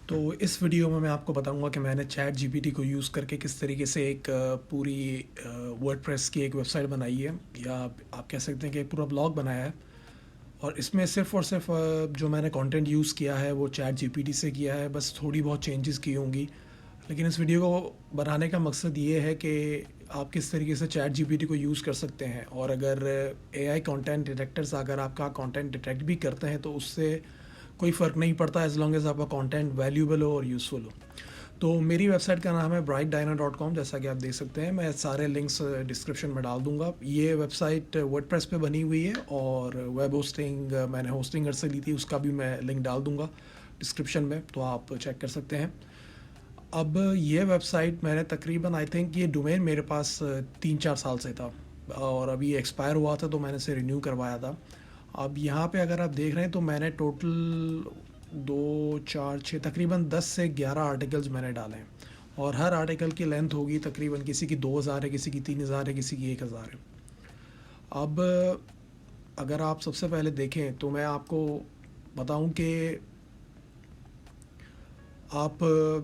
तो इस वीडियो में मैं आपको बताऊंगा कि मैंने चैट जीपीटी को यूज़ करके किस तरीके से एक पूरी वर्डप्रेस की एक वेबसाइट बनाई है, या आप कह सकते हैं कि एक पूरा ब्लॉग बनाया है। और इसमें सिर्फ़ और सिर्फ जो मैंने कंटेंट यूज़ किया है वो चैट जीपीटी से किया है, बस थोड़ी बहुत चेंजेस की होंगी। लेकिन इस वीडियो को बनाने का मकसद ये है कि आप किस तरीके से चैट जीपीटी को यूज़ कर सकते हैं, और अगर एआई कंटेंट डिटेक्टर्स अगर आपका कंटेंट डिटेक्ट भी करते हैं तो उससे कोई फ़र्क नहीं पड़ता, एज़ लॉन्ग एज़ आपका कंटेंट वैल्यूएबल हो और यूज़फुल हो। तो मेरी वेबसाइट का नाम है brightdyna.com, जैसा कि आप देख सकते हैं। मैं सारे लिंक्स डिस्क्रिप्शन में डाल दूंगा। ये वेबसाइट वर्डप्रेस पे बनी हुई है, और वेब होस्टिंग मैंने होस्टिंगर से ली थी, उसका भी मैं लिंक डाल दूंगा डिस्क्रिप्शन में, तो आप चेक कर सकते हैं। अब ये वेबसाइट मैंने तकरीबन आई थिंक ये डोमेन मेरे पास 3-4 साल से था, और अभी एक्सपायर हुआ था तो मैंने इसे रिन्यू करवाया था। अब यहाँ पे अगर आप देख रहे हैं तो मैंने टोटल 2, 4, 6 तकरीबन 10 से 11 आर्टिकल्स मैंने डाले हैं, और हर आर्टिकल की लेंथ होगी तकरीबन, किसी की 2000 है, किसी की 3000 है, किसी की 1000 है। अब अगर आप सबसे पहले देखें तो मैं आपको बताऊं कि आप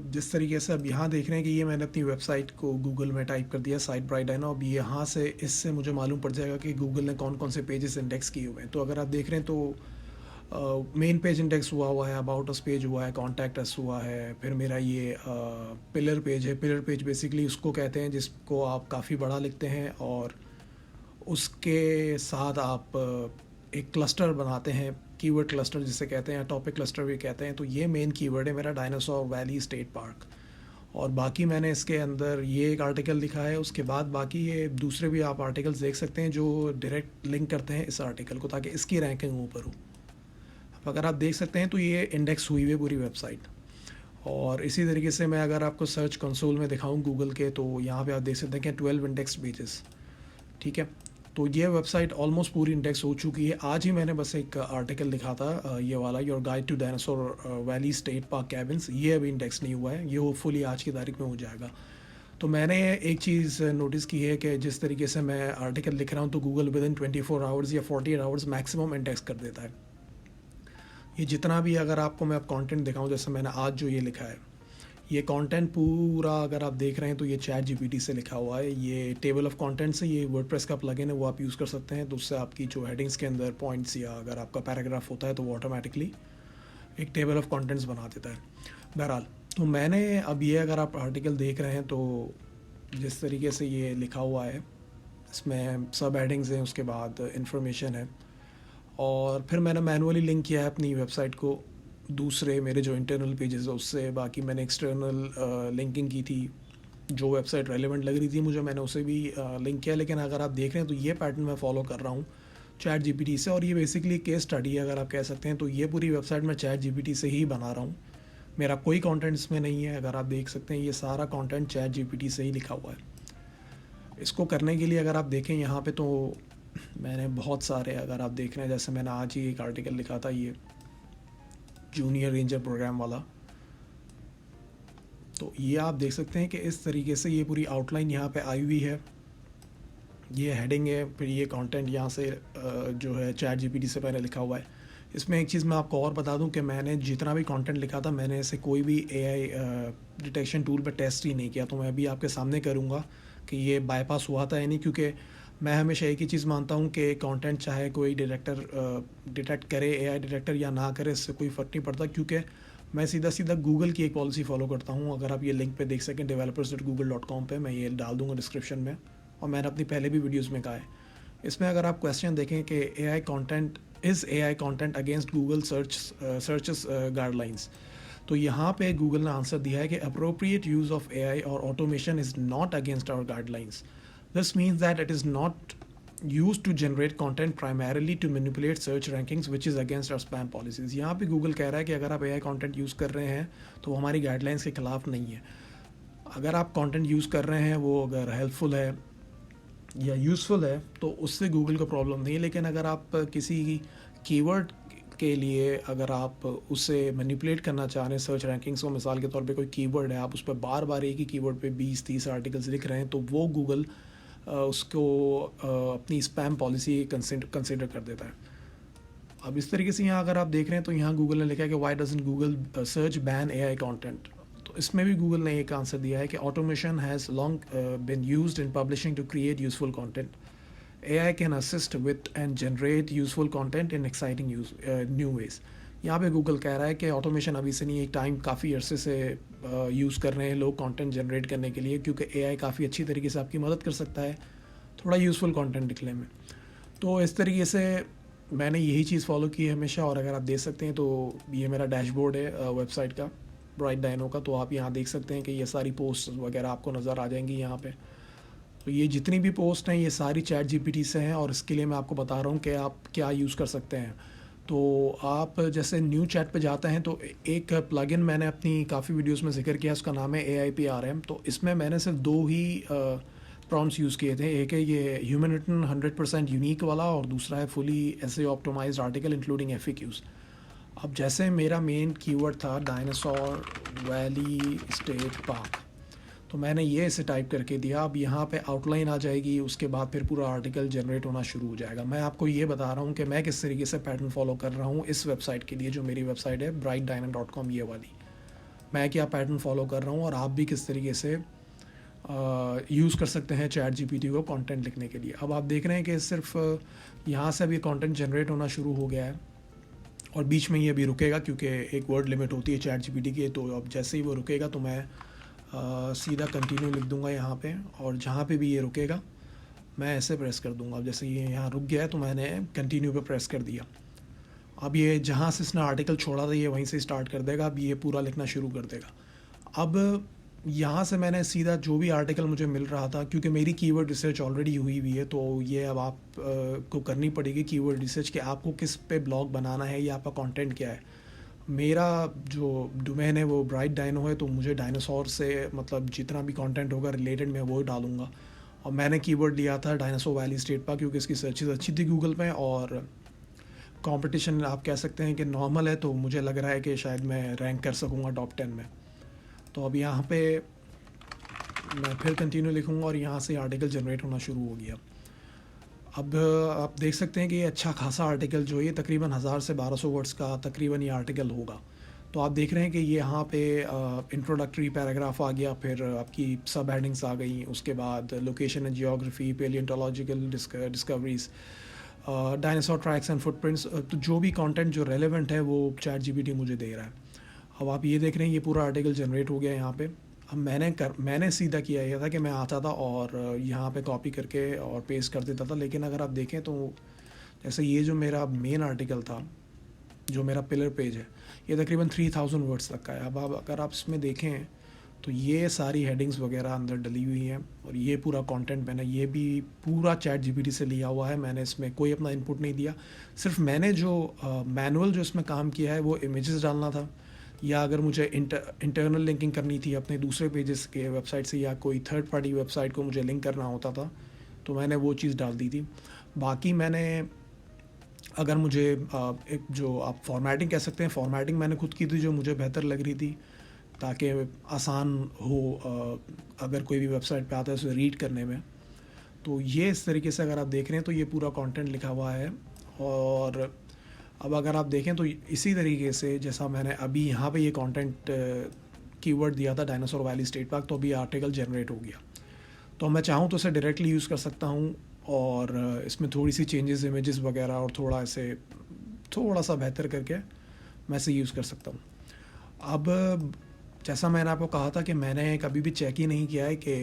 जिस तरीके से अब यहाँ देख रहे हैं कि ये मैंने अपनी वेबसाइट को गूगल में टाइप कर दिया, साइट ब्राइट डायना। अब यहाँ से इससे मुझे मालूम पड़ जाएगा कि गूगल ने कौन कौन से पेजेस इंडेक्स किए हुए हैं। तो अगर आप देख रहे हैं तो मेन पेज इंडेक्स हुआ है, अबाउट अस पेज हुआ है, कॉन्टैक्ट अस हुआ है, फिर मेरा ये पिलर पेज है। पिलर पेज बेसिकली उसको कहते हैं जिसको आप काफ़ी बड़ा लिखते हैं, और उसके साथ आप एक क्लस्टर बनाते हैं, कीवर्ड क्लस्टर जिसे कहते हैं, टॉपिक क्लस्टर भी कहते हैं। तो ये मेन कीवर्ड है मेरा, डायनासोर वैली स्टेट पार्क। और बाकी मैंने इसके अंदर ये एक आर्टिकल लिखा है, उसके बाद बाकी ये दूसरे भी आप आर्टिकल्स देख सकते हैं जो डायरेक्ट लिंक करते हैं इस आर्टिकल को, ताकि इसकी रैंकिंग ऊपर हो। अब अगर आप देख सकते हैं तो ये इंडेक्स हुई हुई है पूरी वेबसाइट। और इसी तरीके से मैं अगर आपको सर्च कंसोल में दिखाऊं गूगल के, तो यहाँ पे आप देख सकते हैं कि 12 इंडेक्स पेजेस। ठीक है, तो ये वेबसाइट ऑलमोस्ट पूरी इंडेक्स हो चुकी है। आज ही मैंने बस एक आर्टिकल लिखा था, ये वाला, your guide to Dinosaur Valley State Park cabins. ये अभी इंडेक्स नहीं हुआ है, ये होपफुली आज की तारीख में हो जाएगा। तो मैंने एक चीज़ नोटिस की है कि जिस तरीके से मैं आर्टिकल लिख रहा हूँ तो गूगल विद इन 24 आवर्स या 48 आवर्स मैक्सिमम इंडेक्स कर देता है। ये जितना भी अगर आपको मैं अब कंटेंट दिखाऊं, जैसे मैंने आज जो ये लिखा है, ये कंटेंट पूरा अगर आप देख रहे हैं तो ये चैट जीपीटी से लिखा हुआ है। ये टेबल ऑफ कंटेंट्स है, ये वर्डप्रेस का प्लगइन है, वो आप यूज़ कर सकते हैं। तो उससे आपकी जो हेडिंग्स के अंदर पॉइंट्स, या अगर आपका पैराग्राफ होता है तो वो ऑटोमेटिकली एक टेबल ऑफ कंटेंट्स बना देता है। बहरहाल, तो मैंने अब ये अगर आप आर्टिकल देख रहे हैं तो जिस तरीके से ये लिखा हुआ है, इसमें सब हेडिंग्स हैं, उसके बाद इंफॉर्मेशन है, और फिर मैंने मैनुअली लिंक किया है अपनी वेबसाइट को दूसरे मेरे जो इंटरनल पेजेस है उससे। बाकी मैंने एक्सटर्नल लिंकिंग की थी, जो वेबसाइट रेलेवेंट लग रही थी मुझे, मैंने उसे भी लिंक किया। लेकिन अगर आप देख रहे हैं तो ये पैटर्न मैं फॉलो कर रहा हूँ चैट जीपीटी से, और ये बेसिकली केस स्टडी है अगर आप कह सकते हैं। तो ये पूरी वेबसाइट मैं चैट जीपीटी से ही बना रहा हूँ, मेरा कोई कंटेंट इसमें नहीं है। अगर आप देख सकते हैं ये सारा कंटेंट चैट जीपीटी से ही लिखा हुआ है। इसको करने के लिए अगर आप देखें यहाँ पे, तो मैंने बहुत सारे, अगर आप देख रहे हैं, जैसे मैंने आज ही एक आर्टिकल लिखा था, ये जूनियर रेंजर प्रोग्राम वाला। तो ये आप देख सकते हैं कि इस तरीके से ये पूरी आउटलाइन यहाँ पे आई हुई है, ये हेडिंग है, फिर ये कंटेंट यहाँ से जो है चैट जीपीटी से पहले लिखा हुआ है। इसमें एक चीज़ मैं आपको और बता दूं कि मैंने जितना भी कंटेंट लिखा था, मैंने इसे कोई भी एआई डिटेक्शन टूल पे टेस्ट ही नहीं किया। तो मैं अभी आपके सामने करूँगा कि ये बाईपास हुआ था या नहीं, क्योंकि मैं हमेशा एक ही चीज़ मानता हूँ कि कंटेंट चाहे कोई डिटेक्ट करे, एआई डिटेक्टर या ना करे, इससे कोई फ़र्क नहीं पड़ता। क्योंकि मैं सीधा सीधा गूगल की एक पॉलिसी फॉलो करता हूँ। अगर आप ये लिंक पे देख सकें developers.google.com पे, मैं ये डाल दूँगा डिस्क्रिप्शन में, और मैंने अपनी पहले भी वीडियोस में कहा है। इसमें अगर आप क्वेश्चन देखें कि AI content against Google searches guidelines, तो यहाँ पे गूगल ने आंसर दिया है कि अप्रोप्रिएट यूज़ ऑफ एआई और automation is not against our guidelines. This means that it is not used to generate content primarily to manipulate search rankings which is against our spam policies। यहाँ पे Google कह रहा है कि अगर आप AI content use कर रहे हैं तो वो हमारी गाइडलाइंस के ख़िलाफ़ नहीं है। अगर आप कंटेंट यूज़ कर रहे हैं, वो अगर हेल्पफुल है या यूज़फुल है, तो उससे गूगल को प्रॉब्लम नहीं है। लेकिन अगर आप किसी कीवर्ड के लिए अगर आप उसे मैनिपुलेट करना चाह रहे हैं सर्च रैंकिंग्स को, मिसाल के तौर पे कोई कीवर्ड है, आप उस पर बार बार एक ही कीवर्ड पे 20-30 आर्टिकल्स लिख रहे हैं, तो वो गूगल उसको अपनी स्पैम पॉलिसी कंसिडर कर देता है। अब इस तरीके से यहाँ अगर आप देख रहे हैं तो यहाँ गूगल ने लिखा है कि why doesn't Google search ban AI content. तो इसमें भी गूगल ने एक आंसर दिया है कि automation has long been used in publishing to create useful content. AI can assist with and generate useful content in exciting new ways। यहाँ पे गूगल कह रहा है कि ऑटोमेशन अभी से नहीं, एक टाइम काफ़ी अरसे से यूज़ कर रहे हैं लोग कंटेंट जनरेट करने के लिए, क्योंकि AI काफ़ी अच्छी तरीके से आपकी मदद कर सकता है थोड़ा यूज़फुल कंटेंट निकलने में। तो इस तरीके से मैंने यही चीज़ फॉलो की है हमेशा। और अगर आप देख सकते हैं तो ये मेरा डैशबोर्ड है वेबसाइट का, ब्राइट डायनो का। तो आप यहाँ देख सकते हैं कि ये सारी पोस्ट वगैरह आपको नज़र आ जाएंगी यहाँ पे। तो ये जितनी भी पोस्ट हैं ये सारी चैट जीपीटी से हैं, और इसके लिए मैं आपको बता रहा हूँ कि आप क्या यूज़ कर सकते हैं। तो आप जैसे न्यू चैट पे जाते हैं तो एक प्लगइन मैंने अपनी काफ़ी वीडियोस में जिक्र किया, उसका नाम है AIPRM। तो इसमें मैंने सिर्फ दो ही प्रॉम्प्ट्स यूज़ किए थे। एक है ये ह्यूमन रिटन 100% यूनिक वाला, और दूसरा है fully SEO optimized article including FAQs। अब जैसे मेरा मेन कीवर्ड था डायनासोर वैली स्टेट पार्क, तो मैंने ये इसे टाइप करके दिया। अब यहाँ पे आउटलाइन आ जाएगी, उसके बाद फिर पूरा आर्टिकल जनरेट होना शुरू हो जाएगा। मैं आपको ये बता रहा हूँ कि मैं किस तरीके से पैटर्न फॉलो कर रहा हूँ इस वेबसाइट के लिए, जो मेरी वेबसाइट है brightdyno.com, ये वाली। मैं क्या पैटर्न फॉलो कर रहा हूँ और आप भी किस तरीके से यूज़ कर सकते हैं चैट जीपीटी को कंटेंट लिखने के लिए। अब आप देख रहे हैं कि सिर्फ यहाँ से अभी कंटेंट जनरेट होना शुरू हो गया है, और बीच में ये भी रुकेगा क्योंकि एक वर्ड लिमिट होती है चैट जीपीटी की। तो अब जैसे ही वो रुकेगा तो मैं सीधा कंटिन्यू लिख दूंगा यहाँ पे, और जहाँ पे भी ये रुकेगा मैं ऐसे प्रेस कर दूंगा। अब जैसे ये यहाँ रुक गया है तो मैंने कंटिन्यू पे प्रेस कर दिया। अब ये जहाँ से इसने आर्टिकल छोड़ा था ये वहीं से स्टार्ट कर देगा। अब ये पूरा लिखना शुरू कर देगा। अब यहाँ से मैंने सीधा जो भी आर्टिकल मुझे मिल रहा था, क्योंकि मेरी कीवर्ड रिसर्च ऑलरेडी हुई हुई है, तो ये अब आप को करनी पड़ेगी कीवर्ड रिसर्च कि आपको किस पे ब्लॉग बनाना है या आपका कंटेंट क्या है। मेरा जो डोमेन है वो ब्राइट डायनो है, तो मुझे डायनासोर से मतलब जितना भी कंटेंट होगा रिलेटेड मैं वो डालूंगा। और मैंने कीवर्ड लिया था डायनासोर वैली स्टेट पार्क, क्योंकि इसकी सर्चेज अच्छी थी गूगल पे, और कंपटीशन आप कह सकते हैं कि नॉर्मल है, तो मुझे लग रहा है कि शायद मैं रैंक कर सकूँगा टॉप 10 में। तो अब यहाँ पे मैं फिर कंटिन्यू लिखूँगा और यहाँ से आर्टिकल जनरेट होना शुरू हो गया। अब आप देख सकते हैं कि ये अच्छा खासा आर्टिकल जो ये तकरीबन 1000 से 1200 वर्ड्स का तकरीबन ये आर्टिकल होगा। तो आप देख रहे हैं कि ये यहाँ पे इंट्रोडक्टरी पैराग्राफ आ गया, फिर आपकी सब हेडिंग्स आ गई, उसके बाद location and geography, paleontological discoveries, dinosaur tracks and footprints. तो जो भी कंटेंट जो रेलेवेंट है वो चैट जीपीटी मुझे दे रहा है। अब आप ये देख रहे हैं ये पूरा आर्टिकल जनरेट हो गया यहाँ पे। अब मैंने सीधा किया ये था कि मैं आता था और यहाँ पे कॉपी करके और पेस्ट कर देता था। लेकिन अगर आप देखें तो जैसे ये जो मेरा मेन आर्टिकल था, जो मेरा पिलर पेज है, ये तकरीबन 3000 वर्ड्स तक का है। अब अगर आप इसमें देखें तो ये सारी हेडिंग्स वगैरह अंदर डली हुई हैं, और ये पूरा कंटेंट मैंने ये भी पूरा चैट जीपीटी से लिया हुआ है। मैंने इसमें कोई अपना इनपुट नहीं दिया। सिर्फ मैंने जो मैनुअल जो इसमें काम किया है वो इमेजेस डालना था, या अगर मुझे इंटरनल लिंकिंग करनी थी अपने दूसरे पेजेस के वेबसाइट से, या कोई थर्ड पार्टी वेबसाइट को मुझे लिंक करना होता था, तो मैंने वो चीज़ डाल दी थी। बाकी मैंने अगर मुझे एक जो आप फॉर्मेटिंग कह सकते हैं, फॉर्मेटिंग मैंने खुद की थी जो मुझे बेहतर लग रही थी, ताकि आसान हो अगर कोई भी वेबसाइट पे आता है उसे रीड करने में। तो ये इस तरीके से अगर आप देख रहे हैं तो ये पूरा कंटेंट लिखा हुआ है। और अब अगर आप देखें तो इसी तरीके से जैसा मैंने अभी यहाँ पे ये कंटेंट कीवर्ड दिया था डायनासोर वैली स्टेट पार्क, तो अभी आर्टिकल जनरेट हो गया। तो मैं चाहूँ तो इसे डायरेक्टली यूज़ कर सकता हूँ, और इसमें थोड़ी सी चेंजेस इमेजेस वगैरह और थोड़ा सा बेहतर करके मैं इसे यूज़ कर सकता हूँ। अब जैसा मैंने आपको कहा था कि मैंने कभी भी चेक ही नहीं किया है कि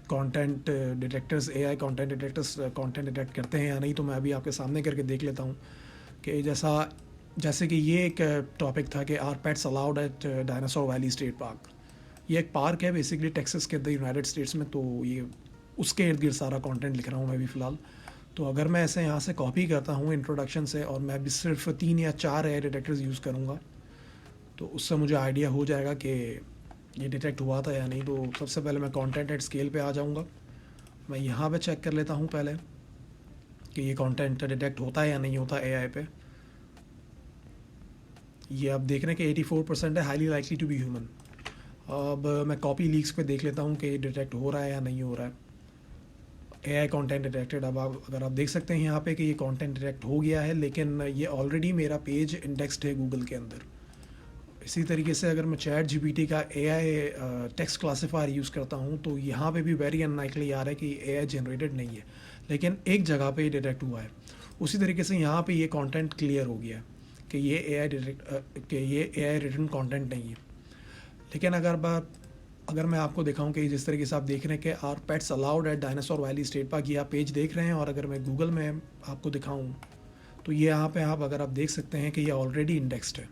content detectors AI content detectors content detect करते हैं या नहीं। तो मैं अभी आपके सामने करके देख लेता हूँ कि जैसे कि ये एक टॉपिक था कि are pets allowed at Dinosaur Valley State Park. ये एक पार्क है बेसिकली टेक्सास के अंदर यूनाइटेड स्टेट्स में, तो ये उसके इर्द गिर्द सारा कंटेंट लिख रहा हूँ मैं भी फ़िलहाल। तो अगर मैं ऐसे यहाँ से कॉपी करता हूँ इंट्रोडक्शन से, और मैं भी सिर्फ 3 या 4 AI डिटेक्टर्स यूज़ करूँगा, तो उससे मुझे आइडिया हो जाएगा कि ये डिटेक्ट हुआ था या नहीं। तो सबसे पहले मैं कंटेंट एट स्केल पे आ जाऊँगा। मैं यहाँ पे चेक कर लेता हूँ पहले कि ये कंटेंट डिटेक्ट होता है या नहीं होता AI पे। ये आप देख रहे हैं कि 84% है highly likely to be human. अब मैं कॉपी लीक्स पे देख लेता हूँ कि डिटेक्ट हो रहा है या नहीं हो रहा है। AI content detected. अब आप अगर आप देख सकते हैं यहाँ पे कि ये कंटेंट डिटेक्ट हो गया है, लेकिन ये ऑलरेडी मेरा पेज इंडेक्स्ड है गूगल के अंदर। इसी तरीके से अगर मैं चैट जीपीटी का एआई टेक्स्ट क्लासिफायर यूज़ करता हूँ तो यहाँ पे भी वेरी अनलाइकली आ रहा है कि एआई जनरेटेड नहीं है, लेकिन एक जगह पे ये डिटेक्ट हुआ है। उसी तरीके से यहाँ पे ये कंटेंट क्लियर हो गया कि ये एआई रिटन कंटेंट नहीं है। लेकिन अगर मैं आपको दिखाऊं कि जिस तरीके से आप देख रहे हैं कि are pets allowed at Dinosaur Valley State Park, ये आप पेज देख रहे हैं, और अगर मैं गूगल में आपको दिखाऊं तो ये यहाँ पे अगर आप देख सकते हैं कि ये ऑलरेडी इंडेक्स्ड है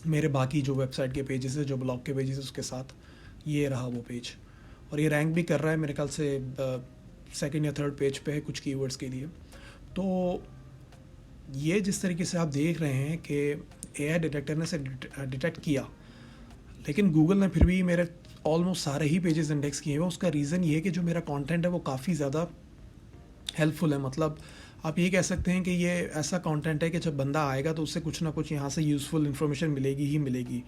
मेरे बाकी जो वेबसाइट के पेजेस है, जो ब्लॉग के पेजेस है उसके साथ। ये रहा वो पेज, और ये रैंक भी कर रहा है मेरे ख्याल से सेकंड या थर्ड पेज पे है कुछ कीवर्ड्स के लिए। तो ये जिस तरीके से आप देख रहे हैं कि एआई डिटेक्टर ने से डिटेक्ट किया, लेकिन गूगल ने फिर भी मेरे ऑलमोस्ट सारे ही पेजेस इंडेक्स किए हुए। उसका रीज़न ये है कि जो मेरा कंटेंट है वो काफ़ी ज़्यादा हेल्पफुल है। मतलब आप ये कह सकते हैं कि ये ऐसा कंटेंट है कि जब बंदा आएगा तो उससे कुछ ना कुछ यहाँ से यूज़फुल इन्फॉर्मेशन मिलेगी ही मिलेगी,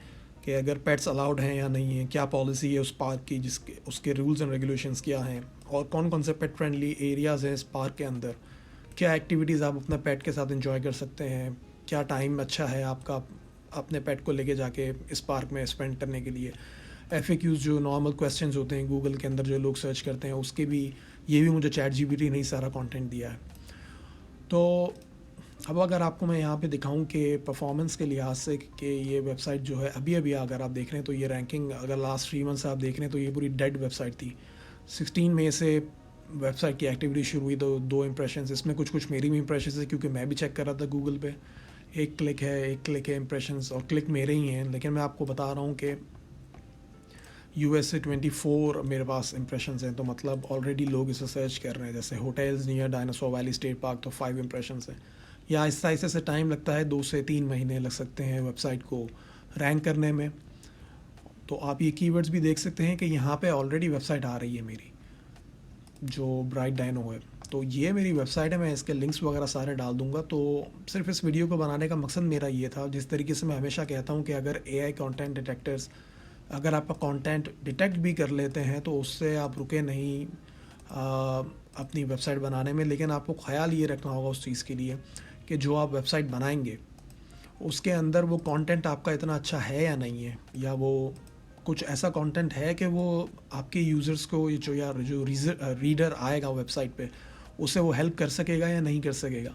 कि अगर पेट्स अलाउड हैं या नहीं है, क्या पॉलिसी है उस पार्क की, जिसके उसके रूल्स एंड रेगुलेशंस क्या हैं, और कौन कौन से पेट फ्रेंडली एरियाज़ हैं इस पार्क के अंदर, क्या एक्टिविटीज़ आप अपने पेट के साथ एंजॉय कर सकते हैं, क्या टाइम अच्छा है आपका अपने पेट को लेके जाके इस पार्क में स्पेंड करने के लिए। FAQs जो नॉर्मल क्वेश्चंस होते हैं गूगल के अंदर जो लोग सर्च करते हैं, उसके भी ये भी मुझे चैट जीपीटी ने ही सारा कंटेंट दिया है। तो अब अगर आपको मैं यहाँ पे दिखाऊं कि परफॉर्मेंस के लिहाज से कि ये वेबसाइट जो है अभी अगर आप देख रहे हैं तो ये रैंकिंग अगर लास्ट 3 मंथ से आप देख रहे हैं तो ये पूरी डेड वेबसाइट थी। 16 मई से वेबसाइट की एक्टिविटी शुरू हुई, तो 2 इंप्रेशंस, इसमें कुछ मेरी भी इंप्रेशंस है क्योंकि मैं भी चेक कर रहा था गूगल पे। एक क्लिक है इंप्रेशंस, और क्लिक मेरे ही हैं, लेकिन मैं आपको बता रहा हूँ कि US से 24 मेरे पास इंप्रेशंस हैं, तो मतलब ऑलरेडी लोग इसे सर्च कर रहे हैं। जैसे hotels near dinosaur Valley State Park, तो 5 इंप्रेशंस हैं। या आहिस्ता आहिस्ता से टाइम लगता है, 2 से 3 महीने लग सकते हैं वेबसाइट को रैंक करने में। तो आप ये कीवर्ड्स भी देख सकते हैं कि यहाँ पे ऑलरेडी वेबसाइट आ रही है मेरी, जो ब्राइट डायनो है। तो ये मेरी वेबसाइट है, मैं इसके लिंक्स वगैरह सारे डाल दूंगा। तो सिर्फ इस वीडियो को बनाने का मकसद मेरा ये था, जिस तरीके से मैं हमेशा कहता हूँ कि अगर एआई कंटेंट डिटेक्टर्स अगर आपका कंटेंट डिटेक्ट भी कर लेते हैं तो उससे आप रुके नहीं अपनी वेबसाइट बनाने में। लेकिन आपको ख्याल ये रखना होगा उस चीज़ के लिए कि जो आप वेबसाइट बनाएंगे उसके अंदर वो कंटेंट आपका इतना अच्छा है या नहीं है, या वो कुछ ऐसा कंटेंट है कि वो आपके यूज़र्स को जो रीडर आएगा वेबसाइट पे उसे वो हेल्प कर सकेगा या नहीं कर सकेगा।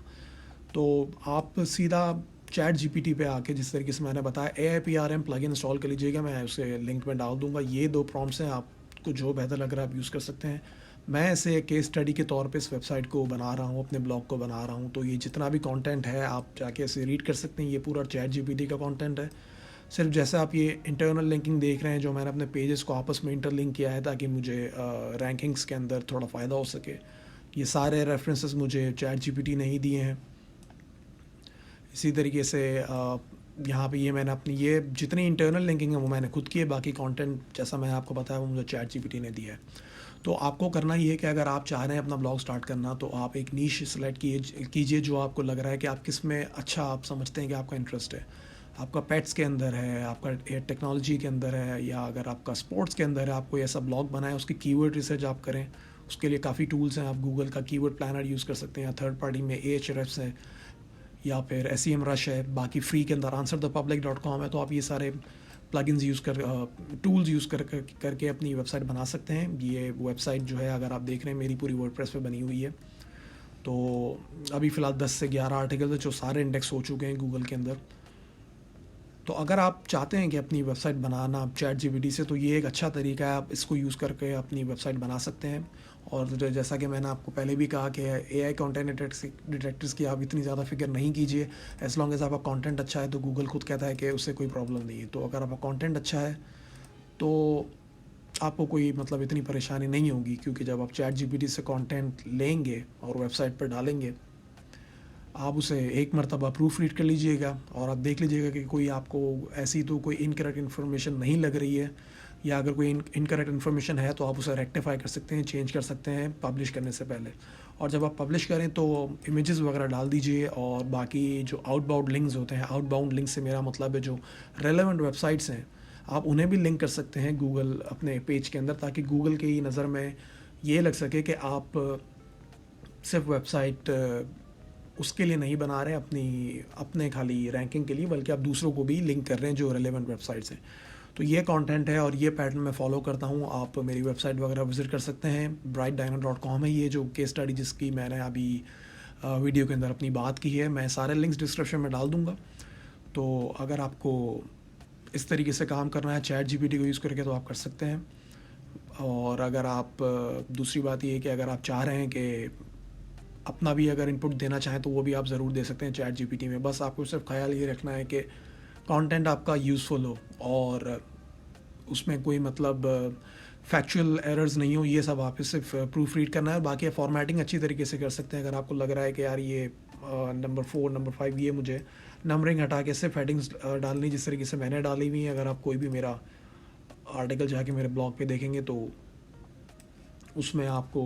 तो आप सीधा चैट जीपीटी पे आके, जिस तरीके से मैंने बताया, AIPRM प्लगइन इंस्टॉल कर लीजिएगा, मैं उसे लिंक में डाल दूंगा। ये 2 प्रॉम्प्ट्स हैं, आपको जो बेहतर लग रहा है आप यूज़ कर सकते हैं। मैं इसे केस स्टडी के तौर पे इस वेबसाइट को बना रहा हूँ, अपने ब्लॉग को बना रहा हूँ। तो ये जितना भी कंटेंट है आप जाके इसे रीड कर सकते हैं, ये पूरा चैट जीपीटी का कंटेंट है। सिर्फ जैसे आप ये इंटरनल लिंकिंग देख रहे हैं, जो मैंने अपने पेजेस को आपस में इंटरलिंक किया है ताकि मुझे रैंकिंग्स के अंदर थोड़ा फ़ायदा हो सके, ये सारे रेफरेंसेस मुझे चैट जीपीटी ने ही दिए हैं। इसी तरीके से यहाँ पे ये मैंने अपनी ये जितनी इंटरनल लिंकिंग है वो मैंने खुद की है, बाकी कंटेंट जैसा मैंने आपको बताया वो मुझे चैट जीपीटी ने दिया है। तो आपको करना ये है कि अगर आप चाह रहे हैं अपना ब्लॉग स्टार्ट करना, तो आप एक नीश सेलेक्ट कीजिए जो आपको लग रहा है कि आप किस में अच्छा आप समझते हैं कि आपका इंटरेस्ट है। आपका पेट्स के अंदर है, आपका टेक्नोलॉजी के अंदर है, या अगर आपका स्पोर्ट्स के अंदर है, आप कोई ऐसा ब्लॉग बनाए उसकी कीवर्ड रिसर्च आप करें। उसके लिए काफ़ी टूल्स हैं, आप गूगल का कीवर्ड प्लानर यूज़ कर सकते हैं, या थर्ड पार्टी में Ahrefs है, या फिर SEMrush है। बाकी फ्री के अंदर answerthepublic.com है। तो आप ये सारे प्लगइन्स यूज़ टूल्स यूज़ करके अपनी वेबसाइट बना सकते हैं। ये वेबसाइट जो है अगर आप देख रहे हैं मेरी पूरी वर्डप्रेस पे बनी हुई है। तो अभी फ़िलहाल 10 से 11 आर्टिकल्स है जो सारे इंडेक्स हो चुके हैं गूगल के अंदर। तो अगर आप चाहते हैं कि अपनी वेबसाइट बनाना चैट जीपीटी से, तो ये एक अच्छा तरीका है, आप इसको यूज़ करके अपनी वेबसाइट बना सकते हैं। और जैसा कि मैंने आपको पहले भी कहा कि एआई कंटेंट डिटेक्टर्स की आप इतनी ज़्यादा फिक्र नहीं कीजिए। एज लॉन्ग एज आपका कंटेंट अच्छा है तो गूगल खुद कहता है कि उससे कोई प्रॉब्लम नहीं है। तो अगर आपका कंटेंट अच्छा है तो आपको कोई मतलब इतनी परेशानी नहीं होगी, क्योंकि जब आप चैट जीपीटी से कंटेंट लेंगे और वेबसाइट पर डालेंगे, आप उसे एक मरतबा प्रूफ रीड कर लीजिएगा और आप देख लीजिएगा कि कोई आपको ऐसी तो कोई इनकरेक्ट इन्फॉर्मेशन नहीं लग रही है, या अगर कोई इनकरेक्ट इन्फॉर्मेशन है तो आप उसे रेक्टिफाई कर सकते हैं, चेंज कर सकते हैं पब्लिश करने से पहले। और जब आप पब्लिश करें तो इमेजेस वगैरह डाल दीजिए, और बाकी जो आउटबाउंड लिंक्स होते हैं, आउटबाउंड लिंक से मेरा मतलब है जो रेलेवेंट वेबसाइट्स हैं, आप उन्हें भी लिंक कर सकते हैं गूगल अपने पेज के अंदर, ताकि गूगल की नज़र में ये लग सके कि आप सिर्फ वेबसाइट उसके लिए नहीं बना रहे अपने खाली रैंकिंग के लिए, बल्कि आप दूसरों को भी लिंक कर रहे हैं जो रेलेवेंट वेबसाइट्स हैं। तो ये कंटेंट है और ये पैटर्न मैं फॉलो करता हूँ। आप मेरी वेबसाइट वगैरह विजिट कर सकते हैं। brightdino.com है ये जो केस स्टडी जिसकी मैंने अभी वीडियो के अंदर अपनी बात की है। मैं सारे लिंक्स डिस्क्रिप्शन में डाल दूँगा। तो अगर आपको इस तरीके से काम करना है चैट जीपीटी को यूज़ करके तो आप कर सकते हैं। और अगर आप दूसरी बात ये है कि अगर आप चाह रहे हैं कि अपना भी अगर इनपुट देना चाहें तो वो भी आप ज़रूर दे सकते हैं चैट जीपीटी में। बस आपको सिर्फ ख्याल ये रखना है कि कंटेंट आपका यूज़फुल हो और उसमें कोई मतलब फैक्चुअल एरर्स नहीं हो। ये सब आप सिर्फ प्रूफ रीड करना है। बाकी फॉर्मेटिंग अच्छी तरीके से कर सकते हैं। अगर आपको लग रहा है कि यार ये नंबर 4 नंबर 5 ये मुझे नंबरिंग हटा के सिर्फ हेडिंग्स डालनी जिस तरीके से मैंने डाली हुई हैं। अगर आप कोई भी मेरा आर्टिकल जाके मेरे ब्लॉग पे देखेंगे तो उसमें आपको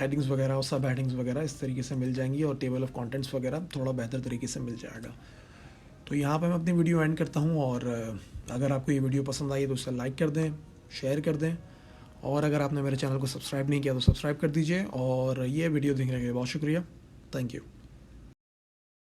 हेडिंग्स वगैरह और सब हेडिंग्स वगैरह इस तरीके से मिल जाएंगी और टेबल ऑफ कंटेंट्स वगैरह थोड़ा बेहतर तरीके से मिल जाएगा। तो यहाँ पे मैं अपनी वीडियो एंड करता हूँ। और अगर आपको ये वीडियो पसंद आई तो उसे लाइक कर दें, शेयर कर दें, और अगर आपने मेरे चैनल को सब्सक्राइब नहीं किया तो सब्सक्राइब कर दीजिए। और ये वीडियो देखने के लिए बहुत शुक्रिया। Thank you.